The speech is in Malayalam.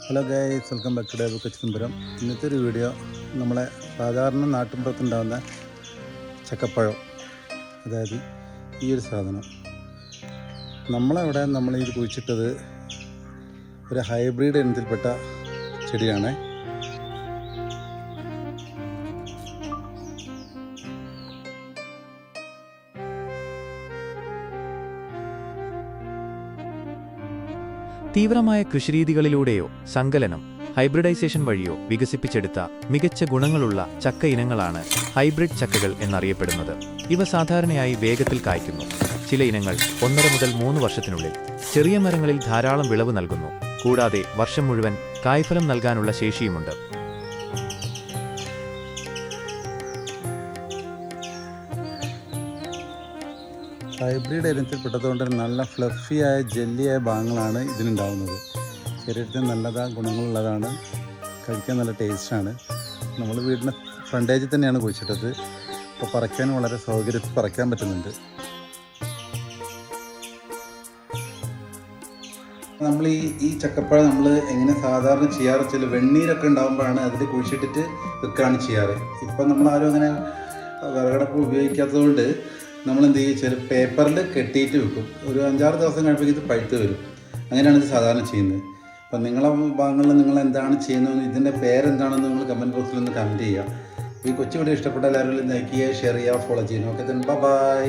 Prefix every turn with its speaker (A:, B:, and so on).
A: Hello guys, welcome back to ഡേബ് കൊച്ചുമ്പരം. ഇന്നത്തെ ഒരു വീഡിയോ നമ്മളെ സാധാരണ നാട്ടിൻപുറത്തുണ്ടാകുന്ന ചക്കപ്പഴം, അതായത് ഈ ഒരു സാധനം നമ്മളവിടെ ഇത് കുഴിച്ചിട്ടത് ഒരു ഹൈബ്രിഡ് ഇനത്തിൽപ്പെട്ട ചെടിയാണ്.
B: തീവ്രമായ കൃഷിരീതികളിലൂടെയോ സങ്കലനം, ഹൈബ്രിഡൈസേഷൻ വഴിയോ വികസിപ്പിച്ചെടുത്ത മികച്ച ഗുണങ്ങളുള്ള ചക്ക ഇനങ്ങളാണ് ഹൈബ്രിഡ് ചക്കകൾ എന്നറിയപ്പെടുന്നത്. ഇവ സാധാരണയായി വേഗത്തിൽ കായ്ക്കുന്നു. ചില ഇനങ്ങൾ 1.5 മുതൽ 3 വർഷത്തിനുള്ളിൽ ചെറിയ മരങ്ങളിൽ ധാരാളം വിളവ് നൽകുന്നു. കൂടാതെ വർഷം മുഴുവൻ കായ്ഫലം നൽകാനുള്ള ശേഷിയുമുണ്ട്.
A: ഹൈബ്രിഡ് ഇനത്തിൽപ്പെട്ടതുകൊണ്ട് നല്ല ഫ്ലഫിയായ ജെല്ലിയായ ഭാഗങ്ങളാണ് ഇതിനുണ്ടാകുന്നത്. ശരീരത്തിന് നല്ലതാണ്, ഗുണങ്ങളുള്ളതാണ്, കഴിക്കാൻ നല്ല ടേസ്റ്റാണ്. നമ്മൾ വീടിന് ഫ്രണ്ടേജിൽ തന്നെയാണ് കുഴിച്ചിട്ടത്. അപ്പോൾ പറിക്കാൻ വളരെ സൗകര്യത്തിൽ പറിക്കാൻ പറ്റുന്നുണ്ട്. നമ്മൾ ഈ ചക്കപ്പഴം നമ്മൾ എങ്ങനെ സാധാരണ ചെയ്യാറ് വെച്ചാൽ വെണ്ണീരൊക്കെ ഉണ്ടാകുമ്പോഴാണ് അതിൽ കുഴിച്ചിട്ടിട്ട് വെക്കുകയാണ് ചെയ്യാറ്. ഇപ്പം നമ്മളാരും അങ്ങനെ വിറകടപ്പ് ഉപയോഗിക്കാത്തതുകൊണ്ട് നമ്മൾ എന്ത് ചെയ്യും, പേപ്പറിൽ കെട്ടിയിട്ട് വെക്കും. ഒരു 5-6 ദിവസം കഴിയുമ്പോൾ ഇത് പഴുത്ത് വരും. അങ്ങനെയാണ് ഇത് സാധാരണ ചെയ്യുന്നത്. അപ്പം നിങ്ങളെ ഭാഗങ്ങളിൽ നിങ്ങൾ എന്താണ് ചെയ്യുന്നതെന്ന്, ഇതിൻ്റെ പേരെന്താണെന്ന് നിങ്ങൾ കമൻറ്റ് ബോക്സിൽ ഒന്ന് കമൻറ്റ് ചെയ്യുക. ഈ കൊച്ചു വീഡിയോ ഇഷ്ടപ്പെട്ട എല്ലാവരും ലൈക്ക് ചെയ്യുക, ഷെയർ ചെയ്യുക, ഫോളോ ചെയ്യുക. Okay, by.